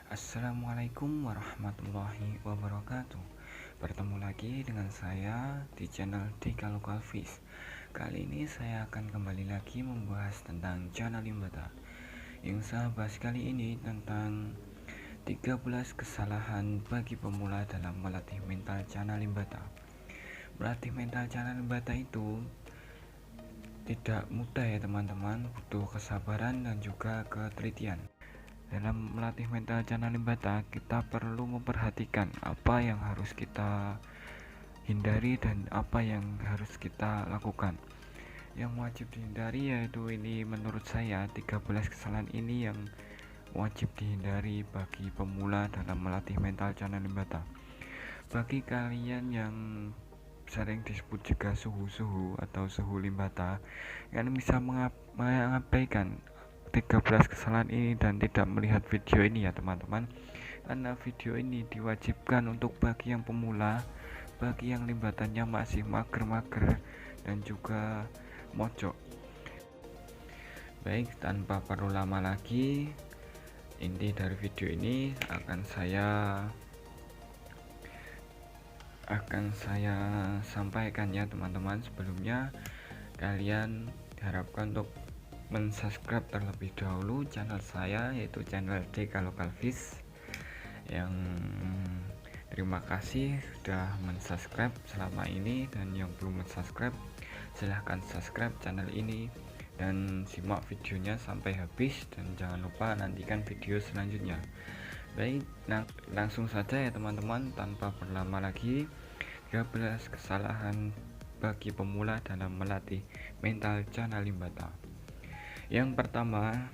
Assalamualaikum warahmatullahi wabarakatuh. Bertemu lagi dengan saya di channel Dika Local Fish. Kali ini saya akan kembali lagi membahas tentang chana limbata. Yang saya bahas kali ini tentang 13 kesalahan bagi pemula dalam melatih mental chana limbata. Melatih mental chana limbata itu tidak mudah ya teman-teman, butuh kesabaran dan juga ketelitian. Dalam melatih mental chana limbata, kita perlu memperhatikan apa yang harus kita hindari dan apa yang harus kita lakukan. Yang wajib dihindari yaitu ini menurut saya 13 kesalahan ini yang wajib dihindari bagi pemula dalam melatih mental chana limbata. Bagi kalian yang sering disebut juga suhu-suhu atau suhu limbata, kalian bisa mengabaikan 13 kesalahan ini dan tidak melihat video ini ya teman-teman, karena video ini diwajibkan untuk bagi yang pemula, bagi yang limbatannya masih mager-mager dan juga mojok. Baik, tanpa perlu lama lagi, inti dari video ini akan saya sampaikan ya teman-teman. Sebelumnya kalian diharapkan untuk mensubscribe terlebih dahulu channel saya, yaitu channel Dika Local Fish. Yang terima kasih sudah mensubscribe selama ini, dan yang belum mensubscribe silahkan subscribe channel ini dan simak videonya sampai habis, dan jangan lupa nantikan video selanjutnya. Baik, langsung saja ya teman-teman, tanpa berlama lagi. 13 kesalahan bagi pemula dalam melatih mental chana limbata. Yang pertama,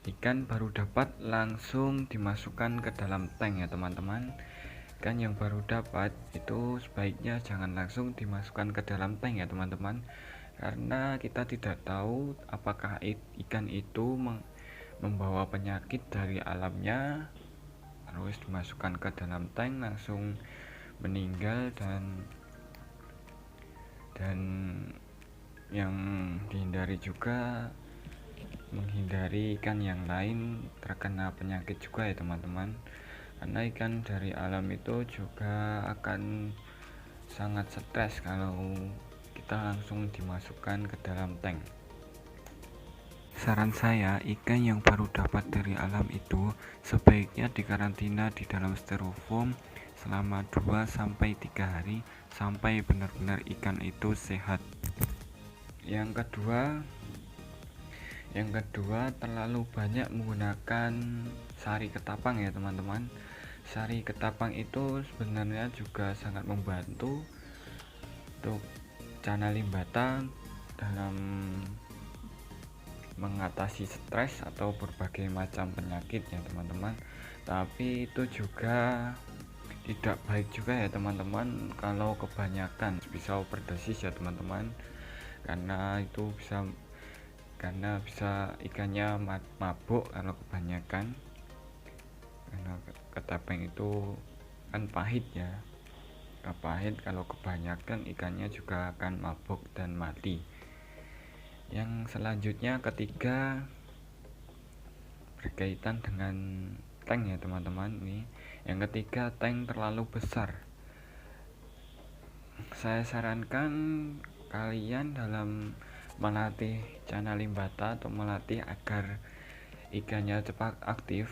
ikan baru dapat langsung dimasukkan ke dalam tank ya teman-teman. Ikan yang baru dapat itu sebaiknya jangan langsung dimasukkan ke dalam tank ya teman-teman, karena kita tidak tahu apakah ikan itu membawa penyakit dari alamnya, terus dimasukkan ke dalam tank langsung meninggal, dan yang dihindari juga menghindari ikan yang lain terkena penyakit juga ya teman-teman, karena ikan dari alam itu juga akan sangat stres kalau kita langsung dimasukkan ke dalam tank. Saran saya, ikan yang baru dapat dari alam itu sebaiknya dikarantina di dalam styrofoam selama 2-3 hari sampai benar-benar ikan itu sehat. Yang kedua, terlalu banyak menggunakan sari ketapang ya teman-teman. Sari ketapang itu sebenarnya juga sangat membantu untuk chana limbata dalam mengatasi stres atau berbagai macam penyakit ya teman-teman, tapi itu juga tidak baik juga ya teman-teman kalau kebanyakan, bisa overdosis ya teman-teman, karena bisa ikannya mabuk kalau kebanyakan, karena ketapang itu kan pahit ya, pahit kalau kebanyakan ikannya juga akan mabuk dan mati. Yang selanjutnya, ketiga, berkaitan dengan tank ya teman-teman. Yang ketiga, tank terlalu besar. Saya sarankan kalian dalam melatih chana limbata atau melatih agar ikannya cepat aktif,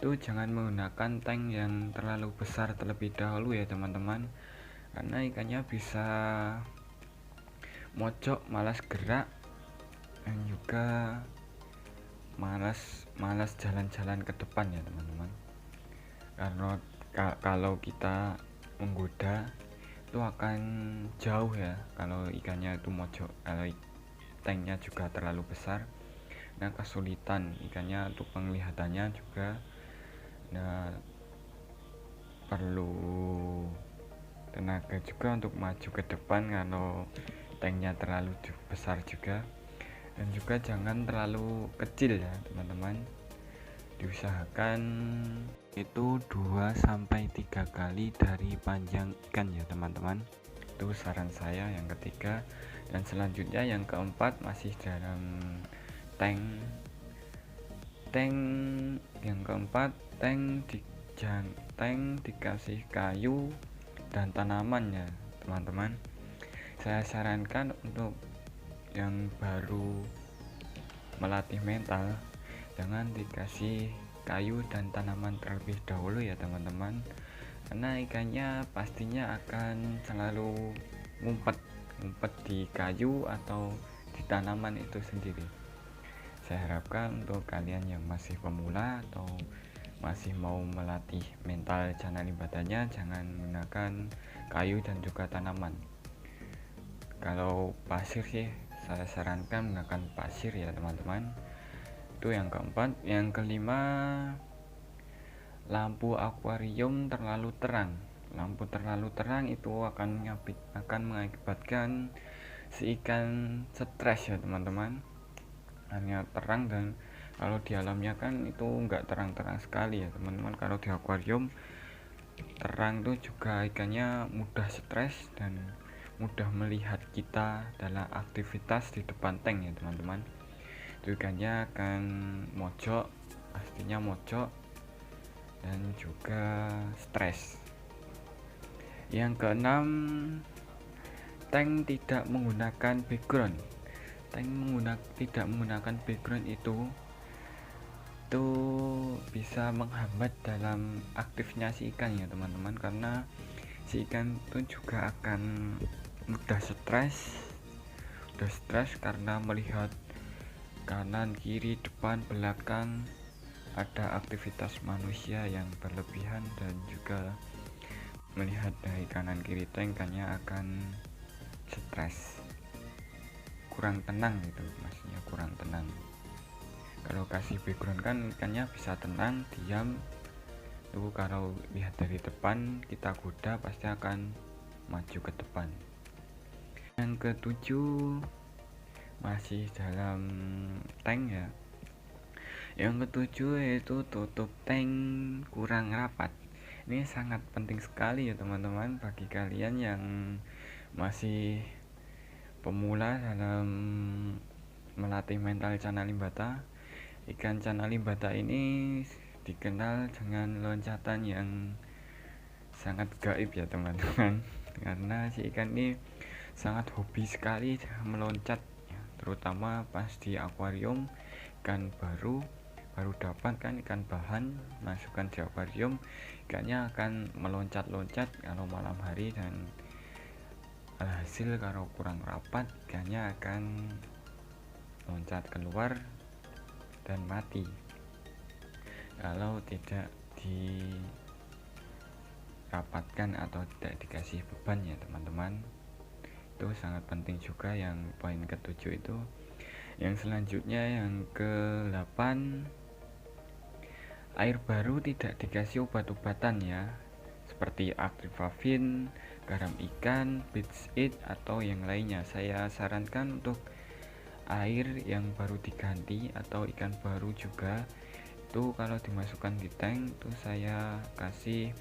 itu jangan menggunakan tank yang terlalu besar terlebih dahulu ya teman-teman, karena ikannya bisa mojok, malas gerak, dan juga malas jalan-jalan ke depan ya teman-teman. Karena kalau kita menggoda itu akan jauh ya kalau ikannya itu mojok, kalau tanknya juga terlalu besar, nah kesulitan ikannya untuk penglihatannya juga, nah perlu tenaga juga untuk maju ke depan kalau tanknya terlalu besar juga. Dan juga jangan terlalu kecil ya teman-teman, diusahakan itu 2-3 kali dari panjang ikan ya teman-teman. Itu saran saya yang ketiga. Dan selanjutnya yang keempat, masih dalam tank Tank yang keempat, tank dikasih kayu dan tanaman ya teman-teman. Saya sarankan untuk yang baru melatih mental, jangan dikasih kayu dan tanaman terlebih dahulu ya teman-teman, karena ikannya pastinya akan selalu ngumpet di kayu atau di tanaman itu sendiri. Saya harapkan untuk kalian yang masih pemula atau masih mau melatih mental chana limbadanya, jangan menggunakan kayu dan juga tanaman. Kalau pasir sih saya sarankan menggunakan pasir ya teman-teman. Itu yang keempat. Yang kelima, lampu akuarium terlalu terang. Lampu terlalu terang itu akan mengakibatkan si ikan stres ya teman-teman. Hanya terang, dan kalau di alamnya kan itu enggak terang-terang sekali ya teman-teman. Kalau di akuarium terang itu juga ikannya mudah stres dan mudah melihat kita dalam aktivitas di depan tank ya teman-teman. Itu ikannya akan mojok, pastinya mojok dan juga stres. Yang keenam, tank tidak menggunakan background. Tidak menggunakan background itu bisa menghambat dalam aktifnya si ikan ya teman-teman, karena si ikan itu juga akan mudah stres karena melihat kanan, kiri, depan, belakang ada aktivitas manusia yang berlebihan, dan juga melihat dari kanan kiri tank ikannya akan stres, kurang tenang gitu, maksudnya kurang tenang. Kalau kasih background kan ikannya bisa tenang, diam. Tuh kalau lihat dari depan kita goda pasti akan maju ke depan. Yang ketujuh, masih dalam tank ya. Yang ketujuh yaitu tutup tank kurang rapat. Ini sangat penting sekali ya teman-teman, bagi kalian yang masih pemula dalam melatih mental chana limbata. Ikan chana limbata ini dikenal dengan loncatan yang sangat gaib ya teman-teman, karena si ikan ini sangat hobi sekali meloncat ya, terutama pas di akuarium. Ikan baru dapat kan ikan bahan, masukkan di akuarium, ikannya akan meloncat-loncat kalau malam hari, dan alhasil kalau kurang rapat ikannya akan loncat keluar dan mati kalau tidak dirapatkan atau tidak dikasih beban ya teman-teman. Itu sangat penting juga yang poin ketujuh itu. Yang selanjutnya yang ke-8, air baru tidak dikasih obat-obatan ya, seperti Activavin, garam ikan, Beats-It atau yang lainnya. Saya sarankan untuk air yang baru diganti atau ikan baru juga itu kalau dimasukkan di tank itu saya kasih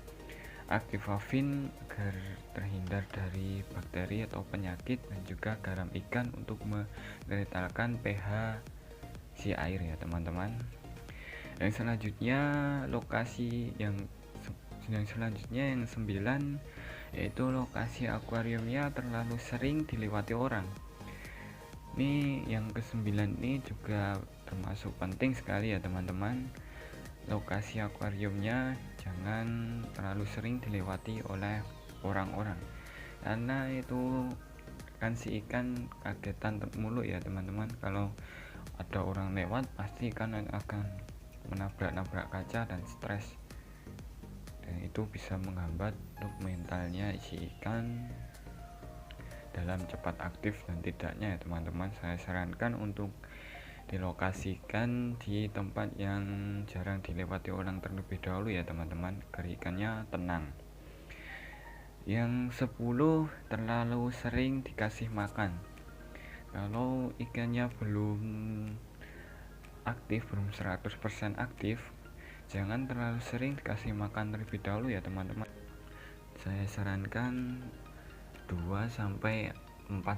Activavin agar terhindar dari bakteri atau penyakit, dan juga garam ikan untuk menetralkan pH si air ya teman-teman. Yang selanjutnya yang 9, yaitu lokasi akuariumnya terlalu sering dilewati orang. Ini yang ke-9 ini juga termasuk penting sekali ya teman-teman. Lokasi akuariumnya jangan terlalu sering dilewati oleh orang-orang, karena itu kan si ikan kagetan mulu ya teman-teman. Kalau ada orang lewat pasti ikan akan menabrak kaca dan stres, dan itu bisa menghambat untuk mentalnya si ikan dalam cepat aktif dan tidaknya ya teman-teman. Saya sarankan untuk dilokasikan di tempat yang jarang dilewati orang terlebih dahulu ya teman-teman, agar ikannya tenang. Yang 10, terlalu sering dikasih makan. Kalau ikannya belum 100% aktif, jangan terlalu sering dikasih makan terlebih dahulu ya teman-teman. Saya sarankan 2-4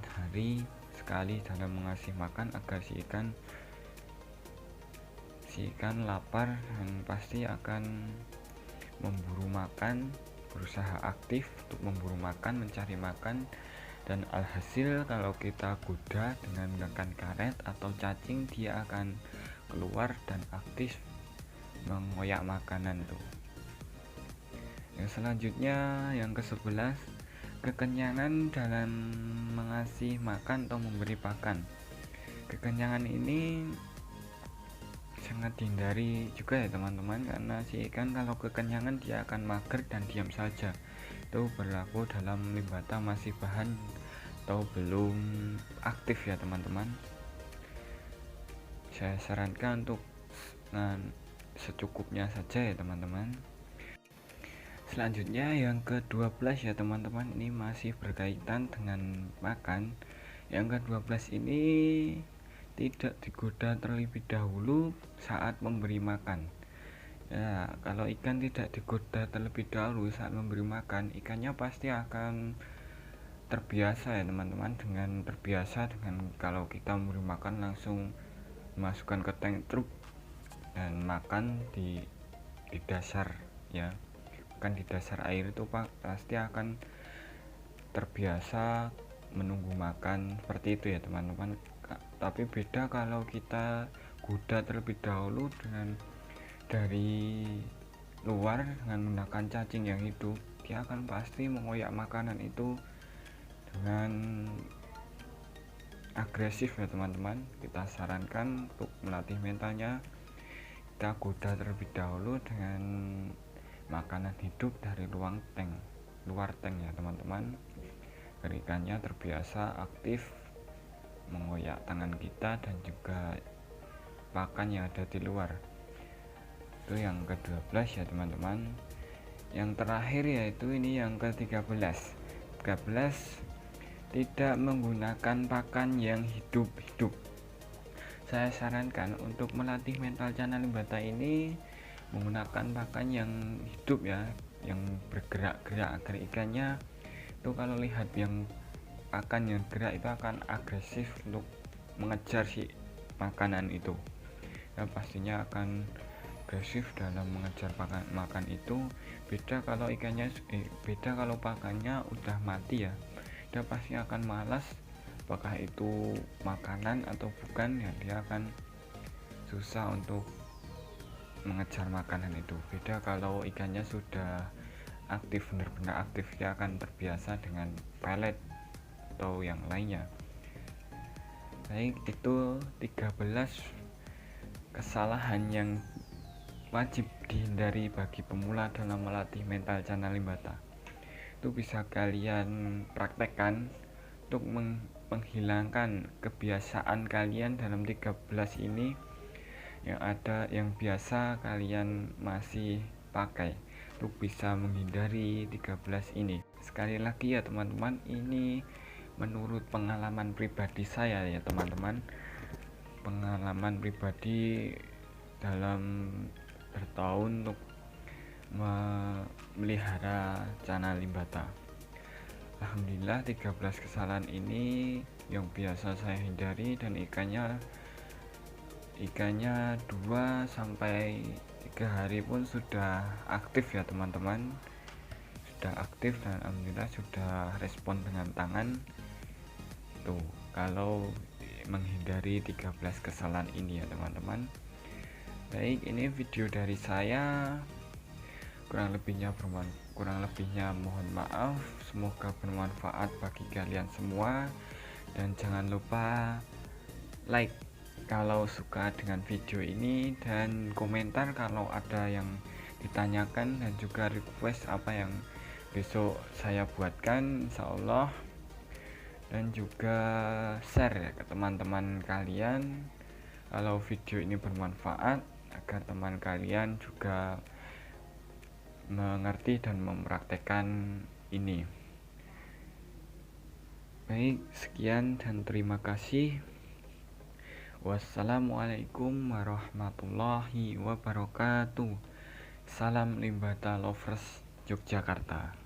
hari sekali dalam mengasih makan, agar si si ikan lapar dan pasti akan memburu makan, berusaha aktif untuk memburu makan, mencari makan. Dan alhasil kalau kita goda dengan menggunakan karet atau cacing, dia akan keluar dan aktif mengoyak makanan tuh. Yang selanjutnya, yang ke-11, kekenyangan dalam mengasih makan atau memberi pakan. Kekenyangan ini sangat dihindari juga ya teman-teman, karena si ikan kalau kekenyangan dia akan mager dan diam saja. Itu berlaku dalam limbata masih bahan atau belum aktif ya teman-teman. Saya sarankan untuk secukupnya saja ya teman-teman. Selanjutnya yang ke-12 ya teman-teman, ini masih berkaitan dengan makan. Yang ke-12 ini tidak digoda terlebih dahulu saat memberi makan. Ya, kalau ikan tidak digoda terlebih dahulu saat memberi makan, ikannya pasti akan terbiasa ya teman-teman, dengan kalau kita memberi makan langsung masukkan ke tank truk dan makan di dasar ya, bukan di dasar air itu Pak, pasti akan terbiasa menunggu makan seperti itu ya teman-teman. Tapi beda kalau kita goda terlebih dahulu dari luar dengan menggunakan cacing yang hidup, dia akan pasti mengoyak makanan itu dengan agresif ya teman-teman. Kita sarankan untuk melatih mentalnya, kita goda terlebih dahulu dengan makanan hidup dari luar tank ya teman-teman, agar ikannya terbiasa aktif mengoyak tangan kita dan juga pakan yang ada di luar. Itu yang ke-12 ya teman-teman. Yang terakhir yaitu ini yang ke-13. 13, tidak menggunakan pakan yang hidup-hidup. Saya sarankan untuk melatih mental channel limbata ini menggunakan pakan yang hidup ya, yang bergerak-gerak, agar ikannya itu kalau lihat yang pakan yang gerak itu akan agresif untuk mengejar si makanan itu. Ya, pastinya akan agresif dalam mengejar makan itu. Beda kalau pakannya udah mati ya, dia pasti akan malas, apakah itu makanan atau bukan ya, dia akan susah untuk mengejar makanan itu. Beda kalau ikannya sudah aktif, benar-benar aktif, dia akan terbiasa dengan pelet atau yang lainnya. Baik, itu 13 kesalahan yang wajib dihindari bagi pemula dalam melatih mental channel limbata. Itu bisa kalian praktekkan untuk menghilangkan kebiasaan kalian dalam 13 ini yang biasa kalian masih pakai, untuk bisa menghindari 13 ini. Sekali lagi ya teman-teman, ini menurut pengalaman pribadi saya ya teman-teman, pengalaman pribadi dalam bertahun untuk memelihara channel limbata. Alhamdulillah 13 kesalahan ini yang biasa saya hindari, dan ikannya 2-3 hari pun sudah aktif ya teman-teman, sudah aktif, dan alhamdulillah sudah respon dengan tangan tuh kalau menghindari 13 kesalahan ini ya teman-teman. Baik, ini video dari saya, kurang lebihnya mohon maaf. Semoga bermanfaat bagi kalian semua, dan jangan lupa like kalau suka dengan video ini, dan komentar kalau ada yang ditanyakan, dan juga request apa yang besok saya buatkan insyaallah, dan juga share ke teman-teman kalian kalau video ini bermanfaat, agar teman kalian juga mengerti dan mempraktekkan ini. Baik, sekian dan terima kasih. Wassalamualaikum warahmatullahi wabarakatuh. Salam Limbata Lovers Yogyakarta.